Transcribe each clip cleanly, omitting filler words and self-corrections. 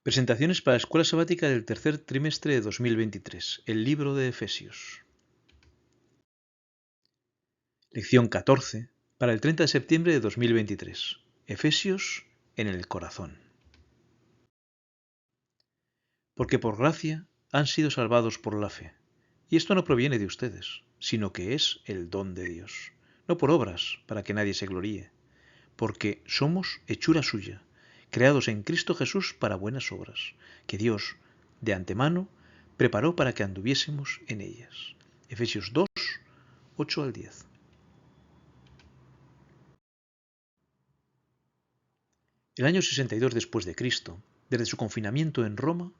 Presentaciones para la Escuela Sabática del tercer trimestre de 2023. El libro de Efesios. Lección 14 para el 30 de septiembre de 2023. Efesios en el corazón. Porque por gracia han sido salvados por la fe. Y esto no proviene de ustedes, sino que es el don de Dios. No por obras, para que nadie se gloríe. Porque somos hechura suya, creados en Cristo Jesús para buenas obras, que Dios, de antemano, preparó para que anduviésemos en ellas. Efesios 2, 8 al 10. El año 62 después de Cristo, desde su confinamiento en Roma,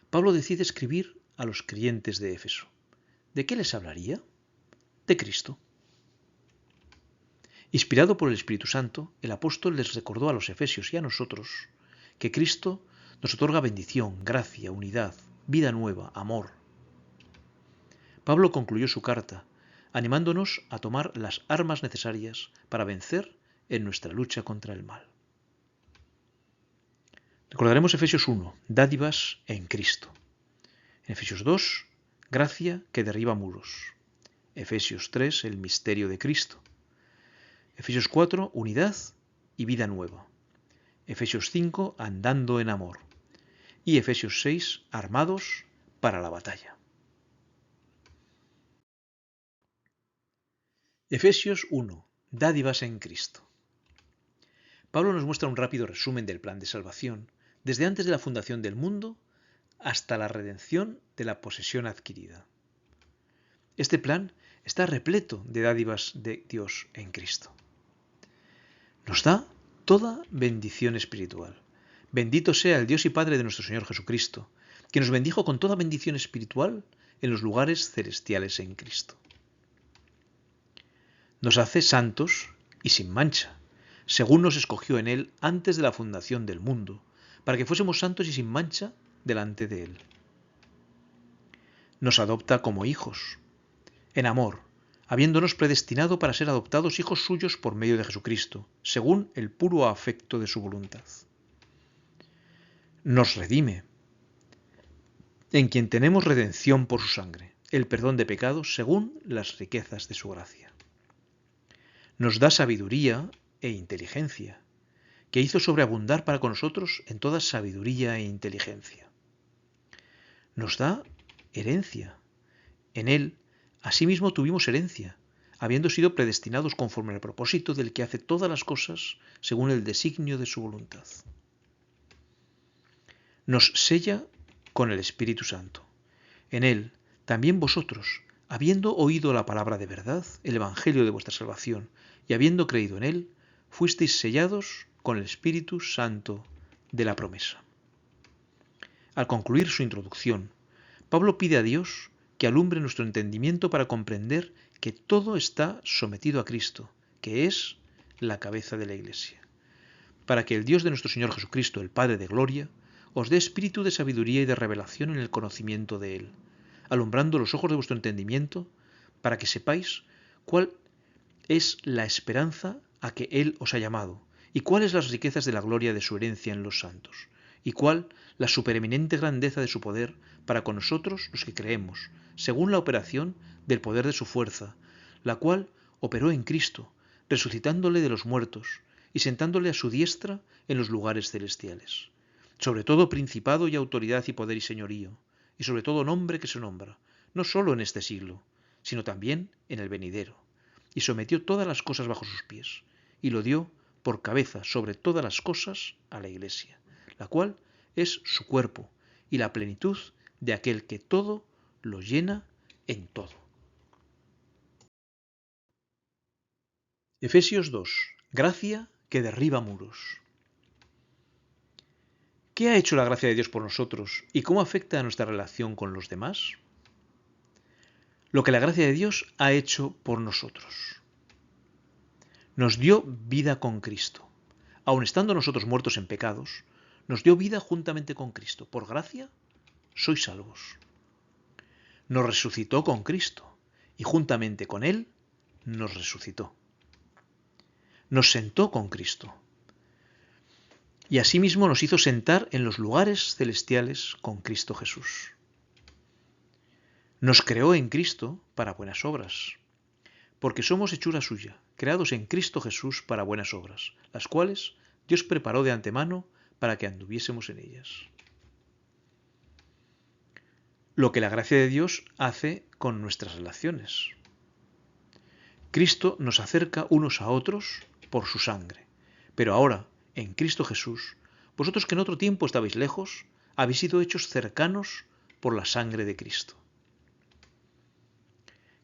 Pablo decide escribir a los creyentes de Éfeso. ¿De qué les hablaría? De Cristo. Inspirado por el Espíritu Santo, el apóstol les recordó a los efesios y a nosotros que Cristo nos otorga bendición, gracia, unidad, vida nueva, amor. Pablo concluyó su carta animándonos a tomar las armas necesarias para vencer en nuestra lucha contra el mal. Recordaremos Efesios 1, dádivas en Cristo. En Efesios 2, gracia que derriba muros. Efesios 3, el misterio de Cristo. Efesios 4, unidad y vida nueva. Efesios 5, andando en amor. Y Efesios 6, armados para la batalla. Efesios 1, dádivas en Cristo. Pablo nos muestra un rápido resumen del plan de salvación, desde antes de la fundación del mundo hasta la redención de la posesión adquirida. Este plan está repleto de dádivas de Dios en Cristo. Nos da toda bendición espiritual. Bendito sea el Dios y Padre de nuestro Señor Jesucristo, que nos bendijo con toda bendición espiritual en los lugares celestiales en Cristo. Nos hace santos y sin mancha, según nos escogió en Él antes de la fundación del mundo, para que fuésemos santos y sin mancha delante de Él. Nos adopta como hijos, en amor, habiéndonos predestinado para ser adoptados hijos suyos por medio de Jesucristo, según el puro afecto de su voluntad. Nos redime, en quien tenemos redención por su sangre, el perdón de pecados según las riquezas de su gracia. Nos da sabiduría e inteligencia, que hizo sobreabundar para con nosotros en toda sabiduría e inteligencia. Nos da herencia. En Él, asimismo, tuvimos herencia, habiendo sido predestinados conforme al propósito del que hace todas las cosas según el designio de su voluntad. Nos sella con el Espíritu Santo. En Él, también vosotros, habiendo oído la palabra de verdad, el Evangelio de vuestra salvación, y habiendo creído en Él, fuisteis sellados con el Espíritu Santo de la promesa. Al concluir su introducción, Pablo pide a Dios que alumbre nuestro entendimiento para comprender que todo está sometido a Cristo, que es la cabeza de la Iglesia, para que el Dios de nuestro Señor Jesucristo, el Padre de gloria, os dé espíritu de sabiduría y de revelación en el conocimiento de Él, alumbrando los ojos de vuestro entendimiento, para que sepáis cuál es la esperanza a que Él os ha llamado, y cuáles las riquezas de la gloria de su herencia en los santos, y cuál la supereminente grandeza de su poder para con nosotros los que creemos, según la operación del poder de su fuerza, la cual operó en Cristo, resucitándole de los muertos y sentándole a su diestra en los lugares celestiales. Sobre todo principado y autoridad y poder y señorío, y sobre todo nombre que se nombra, no solo en este siglo, sino también en el venidero, y sometió todas las cosas bajo sus pies, y lo dio por cabeza sobre todas las cosas a la Iglesia, la cual es su cuerpo, y la plenitud de aquel que todo lo llena en todo. Efesios 2. Gracia que derriba muros. ¿Qué ha hecho la gracia de Dios por nosotros y cómo afecta a nuestra relación con los demás? Lo que la gracia de Dios ha hecho por nosotros. Nos dio vida con Cristo. Aun estando nosotros muertos en pecados, nos dio vida juntamente con Cristo. Por gracia, sois salvos. Nos resucitó con Cristo y juntamente con Él nos resucitó. Nos sentó con Cristo y asimismo nos hizo sentar en los lugares celestiales con Cristo Jesús. Nos creó en Cristo para buenas obras, porque somos hechura suya, creados en Cristo Jesús para buenas obras, las cuales Dios preparó de antemano para que anduviésemos en ellas. Lo que la gracia de Dios hace con nuestras relaciones. Cristo nos acerca unos a otros por su sangre, pero ahora, en Cristo Jesús, vosotros que en otro tiempo estabais lejos, habéis sido hechos cercanos por la sangre de Cristo.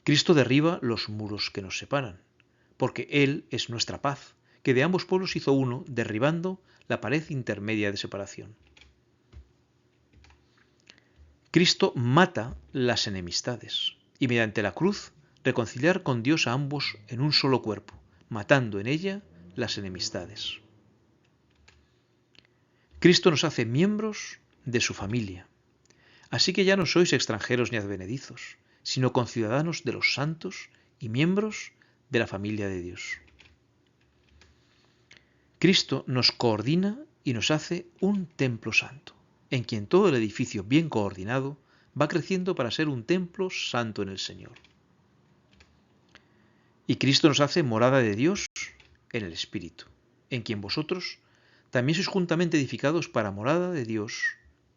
Cristo derriba los muros que nos separan, porque Él es nuestra paz, que de ambos pueblos hizo uno, derribando la pared intermedia de separación. Cristo mata las enemistades y mediante la cruz reconciliar con Dios a ambos en un solo cuerpo, matando en ella las enemistades. Cristo nos hace miembros de su familia, así que ya no sois extranjeros ni advenedizos, sino conciudadanos de los santos y miembros de la familia de Dios. Cristo nos coordina y nos hace un templo santo, en quien todo el edificio bien coordinado va creciendo para ser un templo santo en el Señor. Y Cristo nos hace morada de Dios en el Espíritu, en quien vosotros también sois juntamente edificados para morada de Dios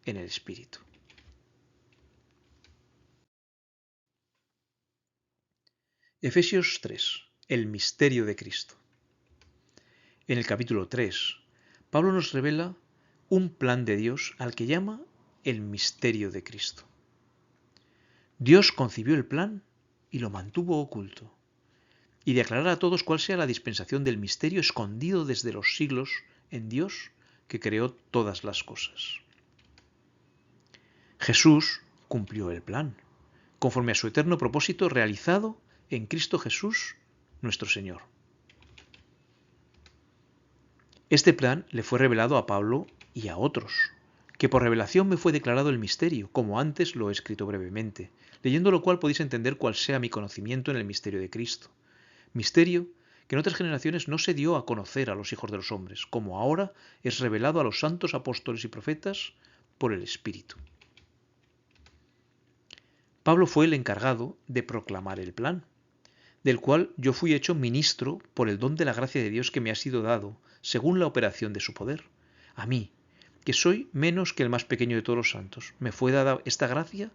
en el Espíritu. Efesios 3. El misterio de Cristo. En el capítulo 3, Pablo nos revela un plan de Dios al que llama el misterio de Cristo. Dios concibió el plan y lo mantuvo oculto, y de aclarar a todos cuál sea la dispensación del misterio escondido desde los siglos en Dios que creó todas las cosas. Jesús cumplió el plan, conforme a su eterno propósito realizado en Cristo Jesús, nuestro Señor. Este plan le fue revelado a Pablo y a otros, que por revelación me fue declarado el misterio, como antes lo he escrito brevemente, leyendo lo cual podéis entender cuál sea mi conocimiento en el misterio de Cristo. Misterio que en otras generaciones no se dio a conocer a los hijos de los hombres, como ahora es revelado a los santos apóstoles y profetas por el Espíritu. Pablo fue el encargado de proclamar el plan, del cual yo fui hecho ministro por el don de la gracia de Dios que me ha sido dado, según la operación de su poder. A mí, que soy menos que el más pequeño de todos los santos, me fue dada esta gracia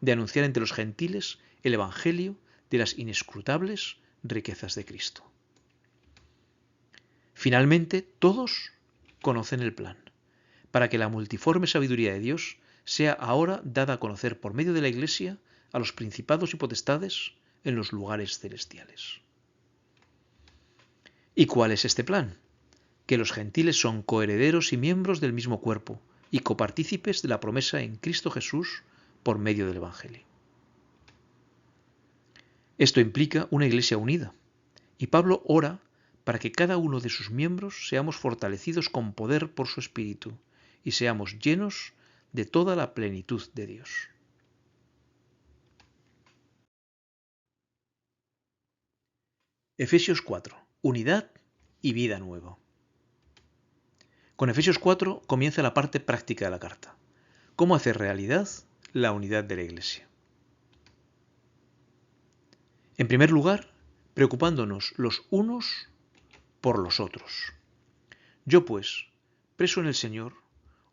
de anunciar entre los gentiles el Evangelio de las inescrutables riquezas de Cristo. Finalmente, todos conocen el plan, para que la multiforme sabiduría de Dios sea ahora dada a conocer por medio de la Iglesia a los principados y potestades en los lugares celestiales. ¿Y cuál es este plan? Que los gentiles son coherederos y miembros del mismo cuerpo y copartícipes de la promesa en Cristo Jesús por medio del Evangelio. Esto implica una Iglesia unida, y Pablo ora para que cada uno de sus miembros seamos fortalecidos con poder por su Espíritu y seamos llenos de toda la plenitud de Dios. Efesios 4. Unidad y vida nueva. Con Efesios 4 comienza la parte práctica de la carta. ¿Cómo hacer realidad la unidad de la Iglesia? En primer lugar, preocupándonos los unos por los otros. Yo pues, preso en el Señor,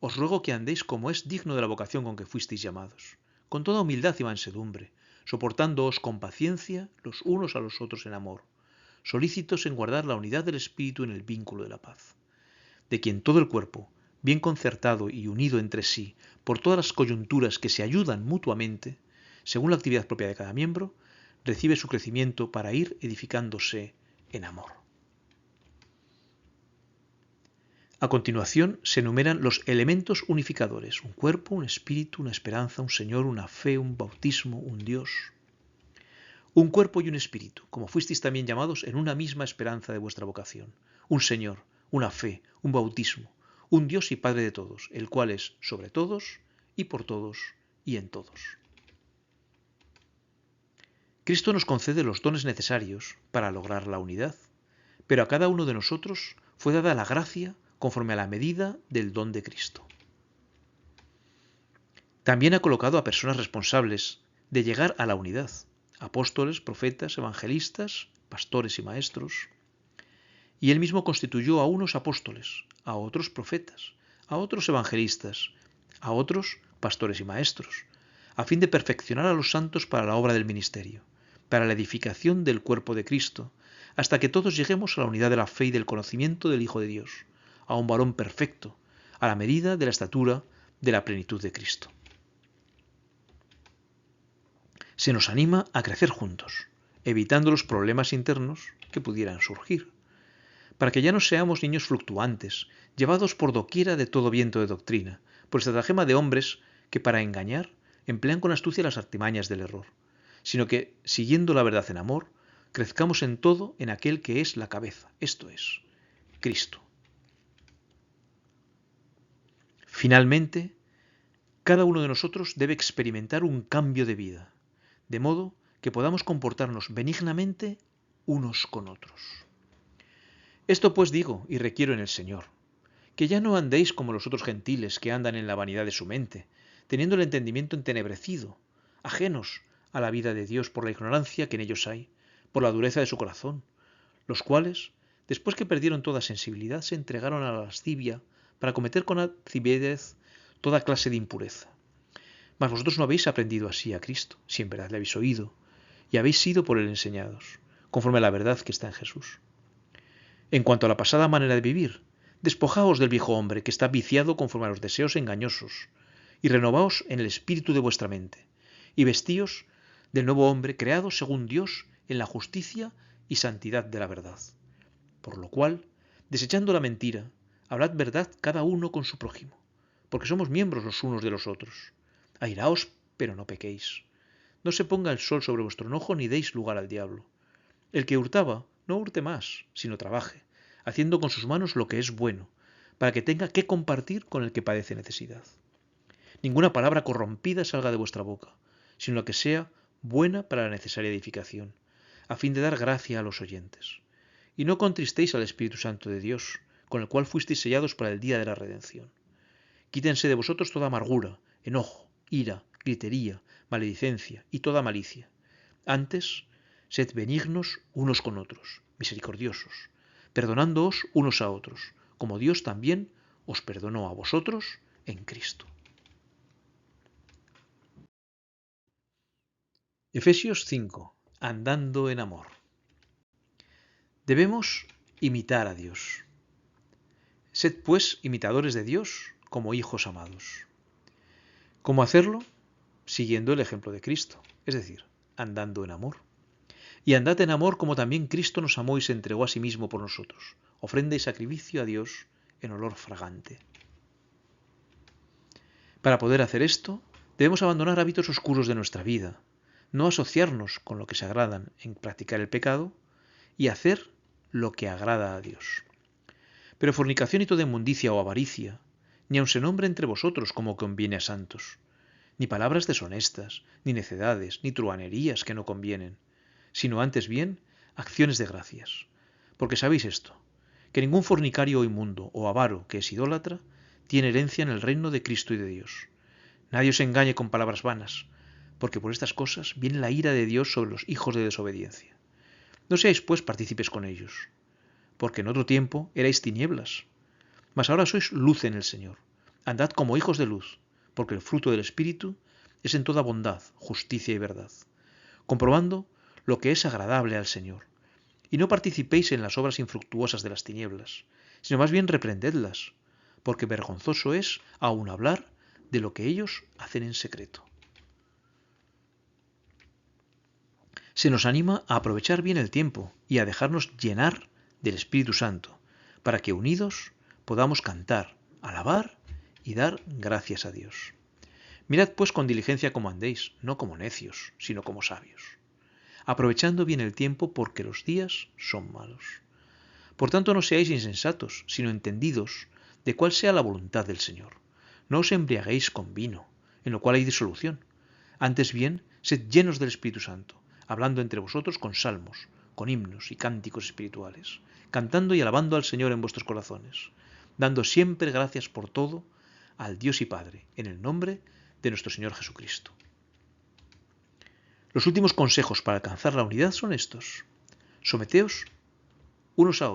os ruego que andéis como es digno de la vocación con que fuisteis llamados, con toda humildad y mansedumbre, soportándoos con paciencia los unos a los otros en amor, solícitos en guardar la unidad del Espíritu en el vínculo de la paz, de quien todo el cuerpo, bien concertado y unido entre sí por todas las coyunturas que se ayudan mutuamente, según la actividad propia de cada miembro, recibe su crecimiento para ir edificándose en amor. A continuación se enumeran los elementos unificadores: un cuerpo, un espíritu, una esperanza, un Señor, una fe, un bautismo, un Dios. Un cuerpo y un espíritu, como fuisteis también llamados en una misma esperanza de vuestra vocación. Un Señor, una fe, un bautismo, un Dios y Padre de todos, el cual es sobre todos y por todos y en todos. Cristo nos concede los dones necesarios para lograr la unidad, pero a cada uno de nosotros fue dada la gracia conforme a la medida del don de Cristo. También ha colocado a personas responsables de llegar a la unidad: apóstoles, profetas, evangelistas, pastores y maestros. Y él mismo constituyó a unos apóstoles, a otros profetas, a otros evangelistas, a otros pastores y maestros, a fin de perfeccionar a los santos para la obra del ministerio, para la edificación del cuerpo de Cristo, hasta que todos lleguemos a la unidad de la fe y del conocimiento del Hijo de Dios, a un varón perfecto, a la medida de la estatura de la plenitud de Cristo. Se nos anima a crecer juntos, evitando los problemas internos que pudieran surgir, para que ya no seamos niños fluctuantes, llevados por doquiera de todo viento de doctrina, por estratagema de hombres que para engañar emplean con astucia las artimañas del error, sino que, siguiendo la verdad en amor, crezcamos en todo en aquel que es la cabeza, esto es, Cristo. Finalmente, cada uno de nosotros debe experimentar un cambio de vida, de modo que podamos comportarnos benignamente unos con otros. Esto pues digo y requiero en el Señor, que ya no andéis como los otros gentiles que andan en la vanidad de su mente, teniendo el entendimiento entenebrecido, ajenos a la vida de Dios por la ignorancia que en ellos hay, por la dureza de su corazón, los cuales, después que perdieron toda sensibilidad, se entregaron a la lascivia para cometer con altivez toda clase de impureza. Mas vosotros no habéis aprendido así a Cristo, si en verdad le habéis oído, y habéis sido por él enseñados, conforme a la verdad que está en Jesús. En cuanto a la pasada manera de vivir, despojaos del viejo hombre que está viciado conforme a los deseos engañosos, y renovaos en el espíritu de vuestra mente, y vestíos del nuevo hombre creado según Dios en la justicia y santidad de la verdad. Por lo cual, desechando la mentira, hablad verdad cada uno con su prójimo, porque somos miembros los unos de los otros. Airaos, pero no pequéis. No se ponga el sol sobre vuestro enojo ni deis lugar al diablo. El que hurtaba, no hurte más, sino trabaje, haciendo con sus manos lo que es bueno, para que tenga que compartir con el que padece necesidad. Ninguna palabra corrompida salga de vuestra boca, sino la que sea buena para la necesaria edificación, a fin de dar gracia a los oyentes. Y no contristéis al Espíritu Santo de Dios, con el cual fuisteis sellados para el día de la redención. Quítense de vosotros toda amargura, enojo, ira, gritería, maledicencia y toda malicia. Antes, sed benignos unos con otros, misericordiosos, perdonándoos unos a otros, como Dios también os perdonó a vosotros en Cristo. Efesios 5. Andando en amor. Debemos imitar a Dios. Sed pues imitadores de Dios como hijos amados. ¿Cómo hacerlo? Siguiendo el ejemplo de Cristo, es decir, andando en amor. Y andad en amor como también Cristo nos amó y se entregó a sí mismo por nosotros, ofrenda y sacrificio a Dios en olor fragante. Para poder hacer esto, debemos abandonar hábitos oscuros de nuestra vida, no asociarnos con lo que se agradan en practicar el pecado y hacer lo que agrada a Dios. Pero fornicación y toda inmundicia o avaricia, ni aun se nombre entre vosotros como conviene a santos, ni palabras deshonestas, ni necedades, ni truhanerías que no convienen, sino antes bien acciones de gracias. Porque sabéis esto, que ningún fornicario o inmundo o avaro que es idólatra tiene herencia en el reino de Cristo y de Dios. Nadie os engañe con palabras vanas, porque por estas cosas viene la ira de Dios sobre los hijos de desobediencia. No seáis pues partícipes con ellos, porque en otro tiempo erais tinieblas, mas ahora sois luz en el Señor. Andad como hijos de luz, porque el fruto del Espíritu es en toda bondad, justicia y verdad, comprobando lo que es agradable al Señor. Y no participéis en las obras infructuosas de las tinieblas, sino más bien reprendedlas, porque vergonzoso es aún hablar de lo que ellos hacen en secreto. Se nos anima a aprovechar bien el tiempo y a dejarnos llenar del Espíritu Santo, para que unidos podamos cantar, alabar y dar gracias a Dios. Mirad pues con diligencia cómo andéis, no como necios, sino como sabios, aprovechando bien el tiempo porque los días son malos. Por tanto no seáis insensatos, sino entendidos de cuál sea la voluntad del Señor. No os embriaguéis con vino, en lo cual hay disolución. Antes bien, sed llenos del Espíritu Santo, hablando entre vosotros con salmos, con himnos y cánticos espirituales, cantando y alabando al Señor en vuestros corazones, dando siempre gracias por todo al Dios y Padre, en el nombre de nuestro Señor Jesucristo. Los últimos consejos para alcanzar la unidad son estos. Someteos unos a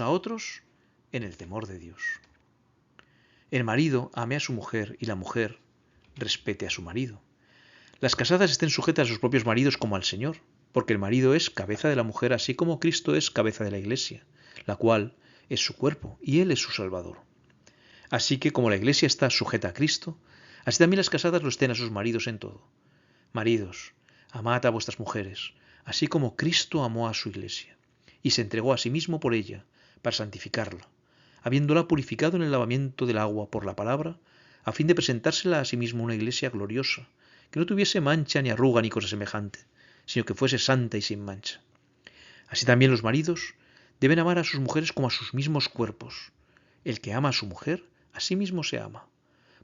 otros en el temor de Dios. El marido ame a su mujer y la mujer respete a su marido. Las casadas estén sujetas a sus propios maridos como al Señor, porque el marido es cabeza de la mujer, así como Cristo es cabeza de la Iglesia, la cual es su cuerpo y Él es su Salvador. Así que como la Iglesia está sujeta a Cristo, así también las casadas lo estén a sus maridos en todo. Maridos, amad a vuestras mujeres, así como Cristo amó a su Iglesia, y se entregó a sí mismo por ella, para santificarla, habiéndola purificado en el lavamiento del agua por la palabra, a fin de presentársela a sí mismo una Iglesia gloriosa, que no tuviese mancha ni arruga ni cosa semejante, sino que fuese santa y sin mancha. Así también los maridos deben amar a sus mujeres como a sus mismos cuerpos. El que ama a su mujer, a sí mismo se ama,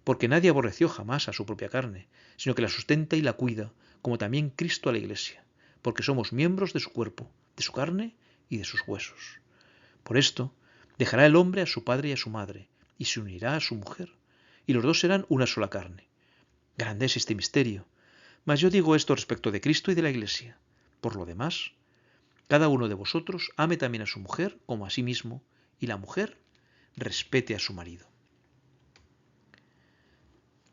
porque nadie aborreció jamás a su propia carne, sino que la sustenta y la cuida, como también Cristo a la Iglesia, porque somos miembros de su cuerpo, de su carne y de sus huesos. Por esto, dejará el hombre a su padre y a su madre, y se unirá a su mujer, y los dos serán una sola carne. Grande es este misterio, mas yo digo esto respecto de Cristo y de la Iglesia. Por lo demás, cada uno de vosotros ame también a su mujer como a sí mismo, y la mujer respete a su marido.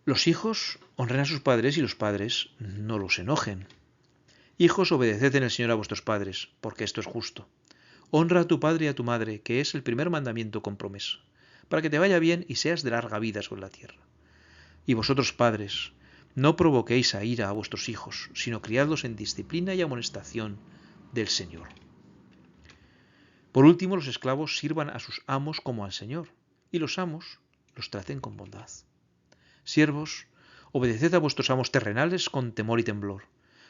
Los hijos honren a sus padres y los padres no los enojen. Hijos, obedeced en el Señor a vuestros padres, porque esto es justo. Honra a tu padre y a tu madre, que es el primer mandamiento con promesa, para que te vaya bien y seas de larga vida sobre la tierra. Y vosotros, padres, no provoquéis a ira a vuestros hijos, sino criadlos en disciplina y amonestación del Señor. Por último, los esclavos sirvan a sus amos como al Señor, y los amos los traten con bondad. Siervos, obedeced a vuestros amos terrenales con temor y temblor,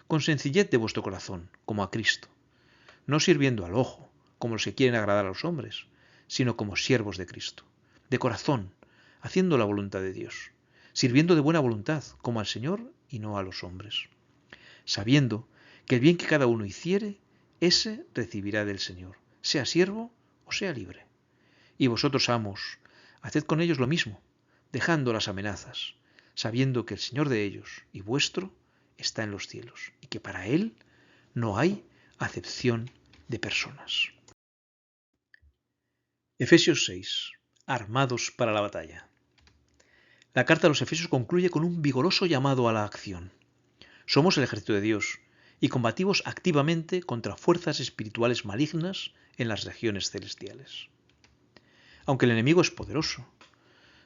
con sencillez de vuestro corazón, como a Cristo, no sirviendo al ojo, como los que quieren agradar a los hombres, sino como siervos de Cristo, de corazón, haciendo la voluntad de Dios, sirviendo de buena voluntad, como al Señor y no a los hombres, sabiendo que el bien que cada uno hiciere, ese recibirá del Señor, sea siervo o sea libre. Y vosotros, amos, haced con ellos lo mismo, dejando las amenazas, sabiendo que el Señor de ellos y vuestro está en los cielos, y que para Él no hay acepción de personas. Efesios 6. Armados para la batalla. La carta a los Efesios concluye con un vigoroso llamado a la acción. Somos el ejército de Dios y combatimos activamente contra fuerzas espirituales malignas en las regiones celestiales. Aunque el enemigo es poderoso,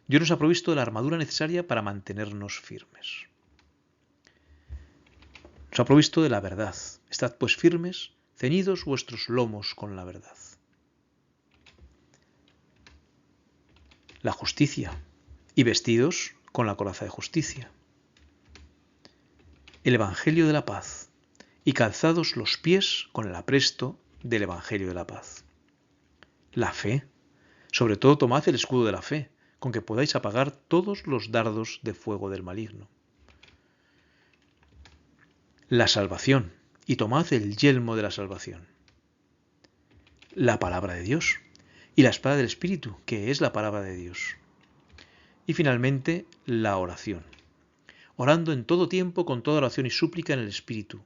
Dios nos ha provisto de la armadura necesaria para mantenernos firmes. Nos ha provisto de la verdad. Estad pues firmes, ceñidos vuestros lomos con la verdad. La justicia, y vestidos con la coraza de justicia. El Evangelio de la paz, y calzados los pies con el apresto del Evangelio de la paz. La fe, sobre todo tomad el escudo de la fe, con que podáis apagar todos los dardos de fuego del maligno. La salvación, y tomad el yelmo de la salvación. La palabra de Dios, y la espada del Espíritu, que es la palabra de Dios. Y finalmente, la oración, orando en todo tiempo con toda oración y súplica en el Espíritu,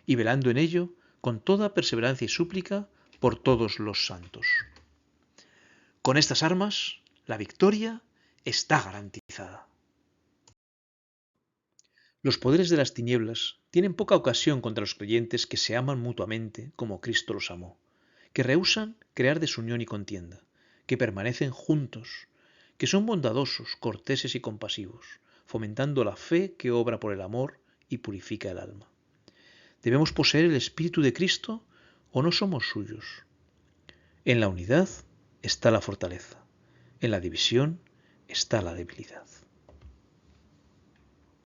y velando en ello con toda perseverancia y súplica por todos los santos. Con estas armas, la victoria está garantizada. Los poderes de las tinieblas tienen poca ocasión contra los creyentes que se aman mutuamente como Cristo los amó, que rehúsan crear desunión y contienda, que permanecen juntos, que son bondadosos, corteses y compasivos, fomentando la fe que obra por el amor y purifica el alma. ¿Debemos poseer el Espíritu de Cristo o no somos suyos? En la unidad está la fortaleza, en la división está la debilidad.